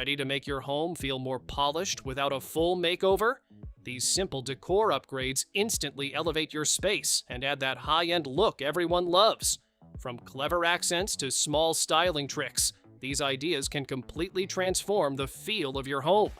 Ready to make your home feel more polished without a full makeover? These simple decor upgrades instantly elevate your space and add that high-end look everyone loves. From clever accents to small styling tricks, these ideas can completely transform the feel of your home.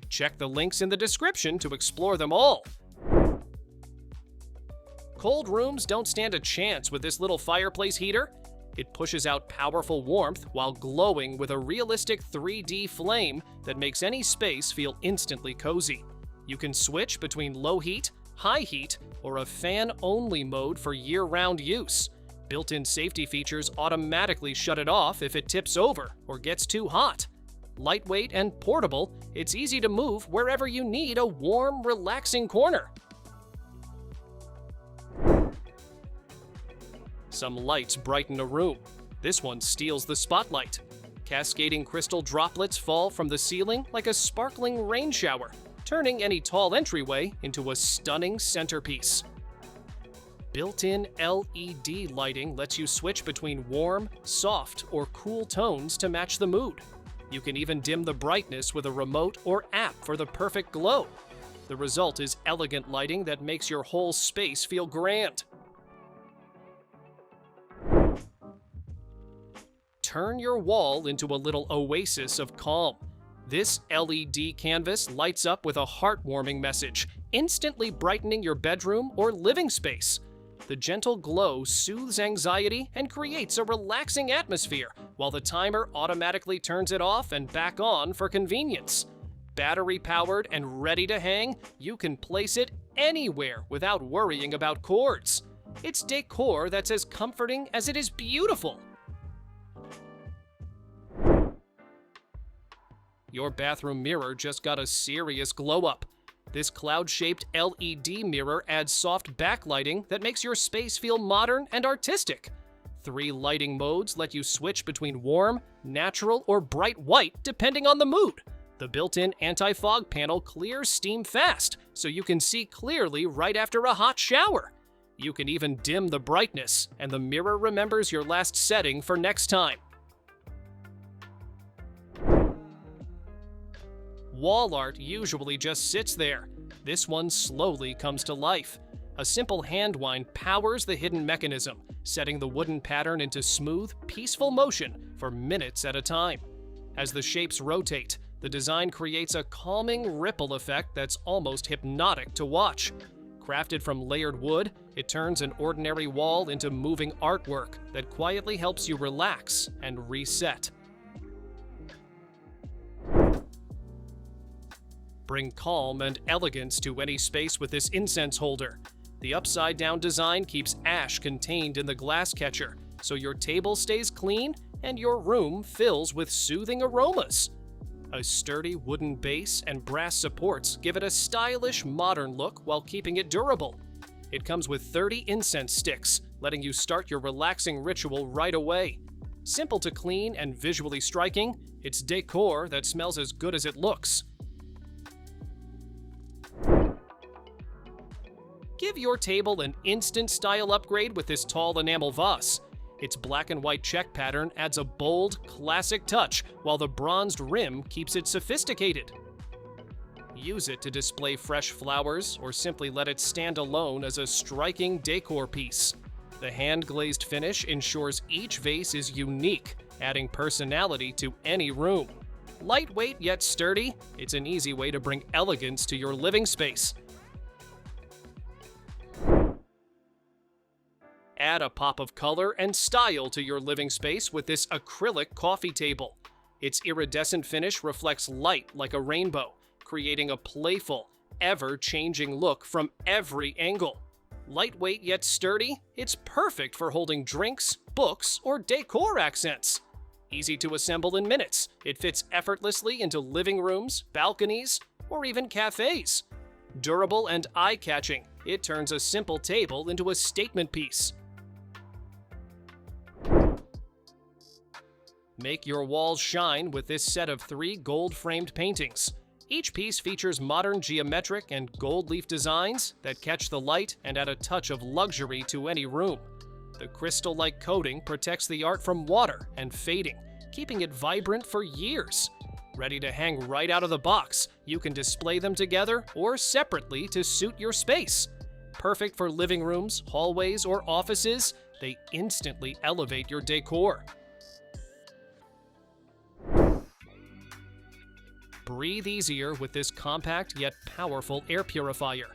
Check the links in the description to explore them all. Cold rooms don't stand a chance with this little fireplace heater. It pushes out powerful warmth while glowing with a realistic 3D flame that makes any space feel instantly cozy. You can switch between low heat, high heat, or a fan-only mode for year-round use. Built-in safety features automatically shut it off if it tips over or gets too hot. Lightweight and portable, it's easy to move wherever you need a warm, relaxing corner. Some lights brighten a room. This one steals the spotlight. Cascading crystal droplets fall from the ceiling like a sparkling rain shower, turning any tall entryway into a stunning centerpiece. Built-in LED lighting lets you switch between warm, soft, or cool tones to match the mood. You can even dim the brightness with a remote or app for the perfect glow. The result is elegant lighting that makes your whole space feel grand. Turn your wall into a little oasis of calm. This LED canvas lights up with a heartwarming message, instantly brightening your bedroom or living space. The gentle glow soothes anxiety and creates a relaxing atmosphere, while the timer automatically turns it off and back on for convenience. Battery-powered and ready to hang, you can place it anywhere without worrying about cords. It's decor that's as comforting as it is beautiful. Your bathroom mirror just got a serious glow-up. This cloud-shaped LED mirror adds soft backlighting that makes your space feel modern and artistic. 3 lighting modes let you switch between warm, natural, or bright white depending on the mood. The built-in anti-fog panel clears steam fast, so you can see clearly right after a hot shower. You can even dim the brightness, and the mirror remembers your last setting for next time. Wall art usually just sits there. This one slowly comes to life. A simple hand wind powers the hidden mechanism, setting the wooden pattern into smooth, peaceful motion for minutes at a time. As the shapes rotate, the design creates a calming ripple effect that's almost hypnotic to watch. Crafted from layered wood, it turns an ordinary wall into moving artwork that quietly helps you relax and reset. Bring calm and elegance to any space with this incense holder. The upside-down design keeps ash contained in the glass catcher, so your table stays clean and your room fills with soothing aromas. A sturdy wooden base and brass supports give it a stylish, modern look while keeping it durable. It comes with 30 incense sticks, letting you start your relaxing ritual right away. Simple to clean and visually striking, it's decor that smells as good as it looks. Give your table an instant style upgrade with this tall enamel vase. Its black and white check pattern adds a bold, classic touch, while the bronzed rim keeps it sophisticated. Use it to display fresh flowers, or simply let it stand alone as a striking decor piece. The hand-glazed finish ensures each vase is unique, adding personality to any room. Lightweight yet sturdy, it's an easy way to bring elegance to your living space. Add a pop of color and style to your living space with this acrylic coffee table. Its iridescent finish reflects light like a rainbow, creating a playful, ever-changing look from every angle. Lightweight yet sturdy, it's perfect for holding drinks, books, or decor accents. Easy to assemble in minutes, it fits effortlessly into living rooms, balconies, or even cafes. Durable and eye-catching, it turns a simple table into a statement piece. Make your walls shine with this set of 3 gold-framed paintings. Each piece features modern geometric and gold leaf designs that catch the light and add a touch of luxury to any room. The crystal-like coating protects the art from water and fading, keeping it vibrant for years. Ready to hang right out of the box, you can display them together or separately to suit your space. Perfect for living rooms, hallways, or offices, they instantly elevate your decor. Breathe easier with this compact yet powerful air purifier.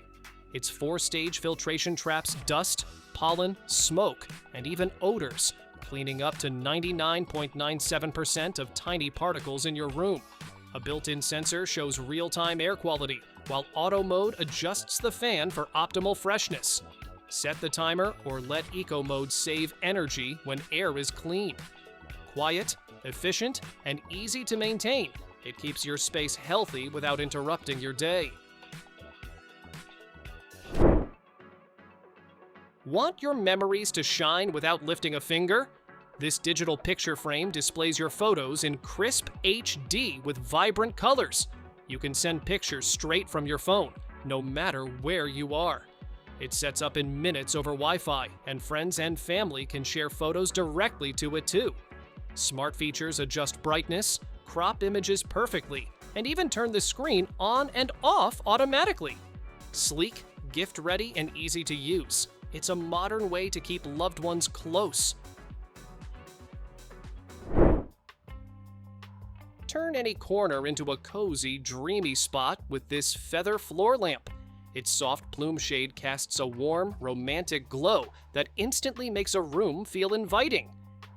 Its 4-stage filtration traps dust, pollen, smoke, and even odors, cleaning up to 99.97% of tiny particles in your room. A built-in sensor shows real-time air quality, while auto mode adjusts the fan for optimal freshness. Set the timer or let eco mode save energy when air is clean. Quiet, efficient, and easy to maintain, it keeps your space healthy without interrupting your day. Want your memories to shine without lifting a finger? This digital picture frame displays your photos in crisp HD with vibrant colors. You can send pictures straight from your phone, no matter where you are. It sets up in minutes over Wi-Fi, and friends and family can share photos directly to it too. Smart features adjust brightness, crop images perfectly, and even turn the screen on and off automatically. Sleek, gift-ready, and easy to use, it's a modern way to keep loved ones close. Turn any corner into a cozy, dreamy spot with this feather floor lamp. Its soft plume shade casts a warm, romantic glow that instantly makes a room feel inviting.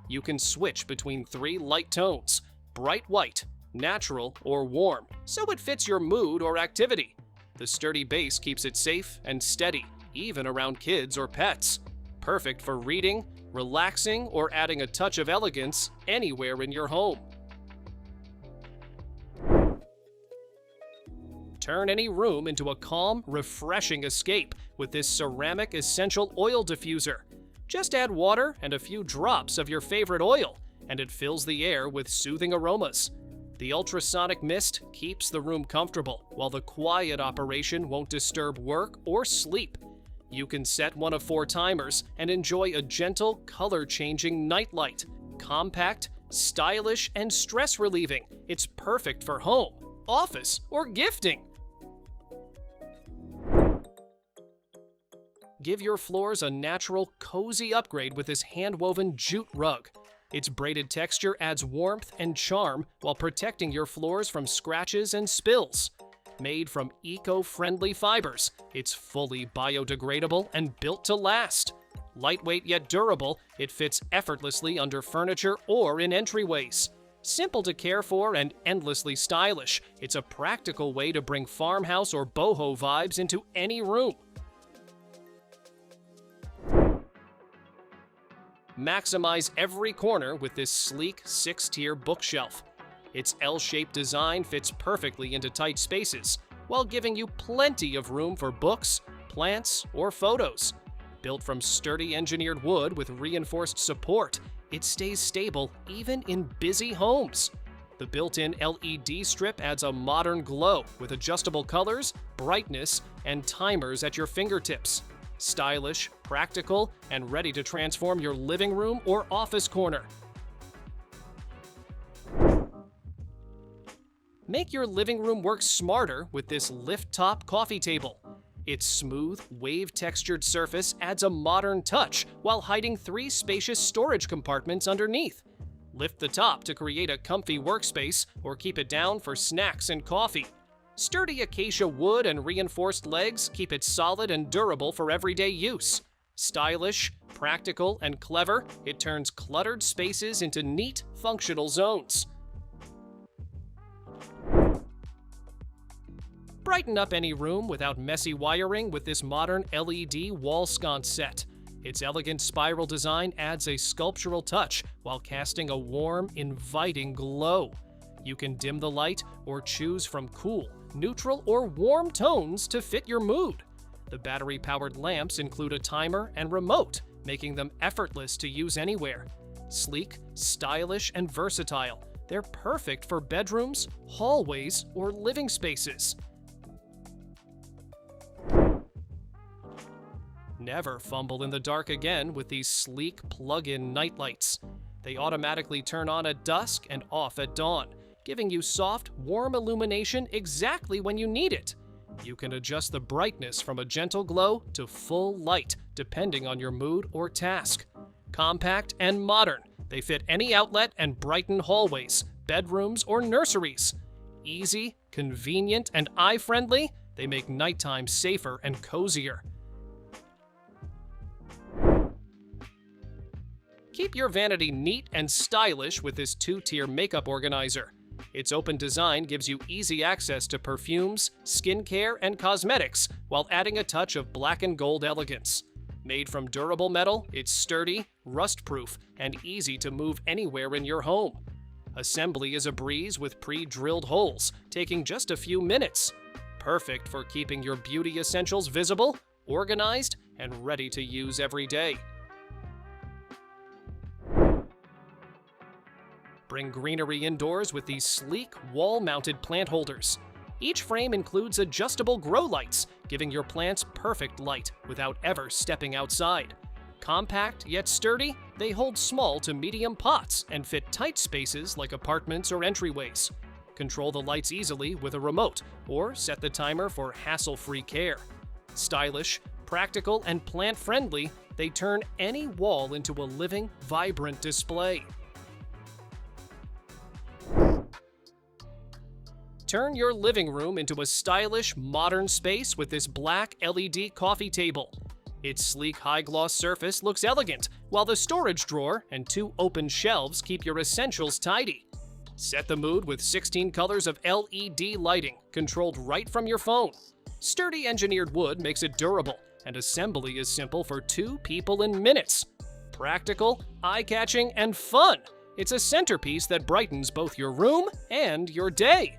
You can switch between 3 light tones: bright white, natural, or warm, so it fits your mood or activity. The sturdy base keeps it safe and steady, even around kids or pets. Perfect for reading, relaxing, or adding a touch of elegance anywhere in your home. Turn any room into a calm, refreshing escape with this ceramic essential oil diffuser. Just add water and a few drops of your favorite oil, and it fills the air with soothing aromas. The ultrasonic mist keeps the room comfortable, while the quiet operation won't disturb work or sleep. You can set one of 4 timers and enjoy a gentle, color-changing nightlight. Compact, stylish, and stress-relieving, it's perfect for home, office, or gifting. Give your floors a natural, cozy upgrade with this hand-woven jute rug. Its braided texture adds warmth and charm while protecting your floors from scratches and spills. Made from eco-friendly fibers, it's fully biodegradable and built to last. Lightweight yet durable, it fits effortlessly under furniture or in entryways. Simple to care for and endlessly stylish, it's a practical way to bring farmhouse or boho vibes into any room. Maximize every corner with this sleek 6-tier bookshelf. Its L-shaped design fits perfectly into tight spaces, while giving you plenty of room for books, plants, or photos. Built from sturdy engineered wood with reinforced support, it stays stable even in busy homes. The built-in LED strip adds a modern glow with adjustable colors, brightness, and timers at your fingertips. Stylish, practical, and ready to transform your living room or office corner. Make your living room work smarter with this lift-top coffee table. Its smooth, wave-textured surface adds a modern touch while hiding 3 spacious storage compartments underneath. Lift the top to create a comfy workspace or keep it down for snacks and coffee. Sturdy acacia wood and reinforced legs keep it solid and durable for everyday use. Stylish, practical, and clever, it turns cluttered spaces into neat, functional zones. Brighten up any room without messy wiring with this modern LED wall sconce set. Its elegant spiral design adds a sculptural touch while casting a warm, inviting glow. You can dim the light or choose from cool, neutral, or warm tones to fit your mood. The battery-powered lamps include a timer and remote, making them effortless to use anywhere. Sleek, stylish, and versatile, they're perfect for bedrooms, hallways, or living spaces. Never fumble in the dark again with these sleek plug-in nightlights. They automatically turn on at dusk and off at dawn, giving you soft, warm illumination exactly when you need it. You can adjust the brightness from a gentle glow to full light, depending on your mood or task. Compact and modern, they fit any outlet and brighten hallways, bedrooms, or nurseries. Easy, convenient, and eye-friendly, they make nighttime safer and cozier. Keep your vanity neat and stylish with this 2-tier makeup organizer. Its open design gives you easy access to perfumes, skincare, and cosmetics, while adding a touch of black and gold elegance. Made from durable metal, it's sturdy, rust-proof, and easy to move anywhere in your home. Assembly is a breeze with pre-drilled holes, taking just a few minutes. Perfect for keeping your beauty essentials visible, organized, and ready to use every day. Bring greenery indoors with these sleek, wall-mounted plant holders. Each frame includes adjustable grow lights, giving your plants perfect light without ever stepping outside. Compact yet sturdy, they hold small to medium pots and fit tight spaces like apartments or entryways. Control the lights easily with a remote, or set the timer for hassle-free care. Stylish, practical, and plant-friendly, they turn any wall into a living, vibrant display. Turn your living room into a stylish, modern space with this black LED coffee table. Its sleek, high-gloss surface looks elegant, while the storage drawer and 2 open shelves keep your essentials tidy. Set the mood with 16 colors of LED lighting, controlled right from your phone. Sturdy engineered wood makes it durable, and assembly is simple for 2 people in minutes. Practical, eye-catching, and fun! It's a centerpiece that brightens both your room and your day.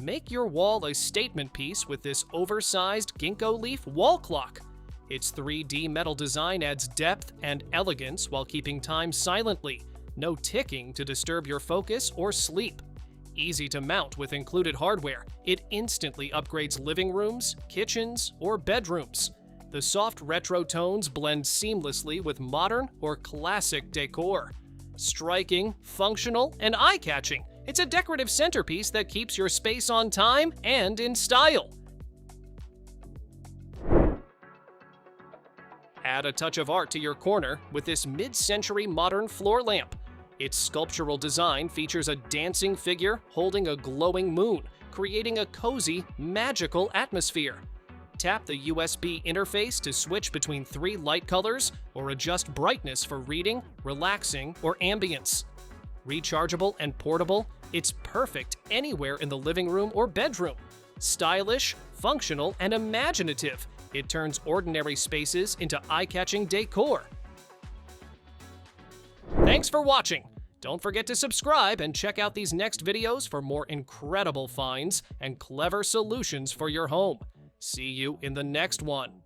Make your wall a statement piece with this oversized Ginkgo leaf wall clock. Its 3D metal design adds depth and elegance while keeping time silently. No ticking to disturb your focus or sleep. Easy to mount with included hardware, it instantly upgrades living rooms, kitchens, or bedrooms. The soft retro tones blend seamlessly with modern or classic decor. Striking, functional, and eye-catching, it's a decorative centerpiece that keeps your space on time and in style. Add a touch of art to your corner with this mid-century modern floor lamp. Its sculptural design features a dancing figure holding a glowing moon, creating a cozy, magical atmosphere. Tap the USB interface to switch between 3 light colors or adjust brightness for reading, relaxing, or ambience. Rechargeable and portable, it's perfect anywhere in the living room or bedroom. Stylish, functional, and imaginative, it turns ordinary spaces into eye-catching decor. Thanks for watching! Don't forget to subscribe and check out these next videos for more incredible finds and clever solutions for your home. See you in the next one.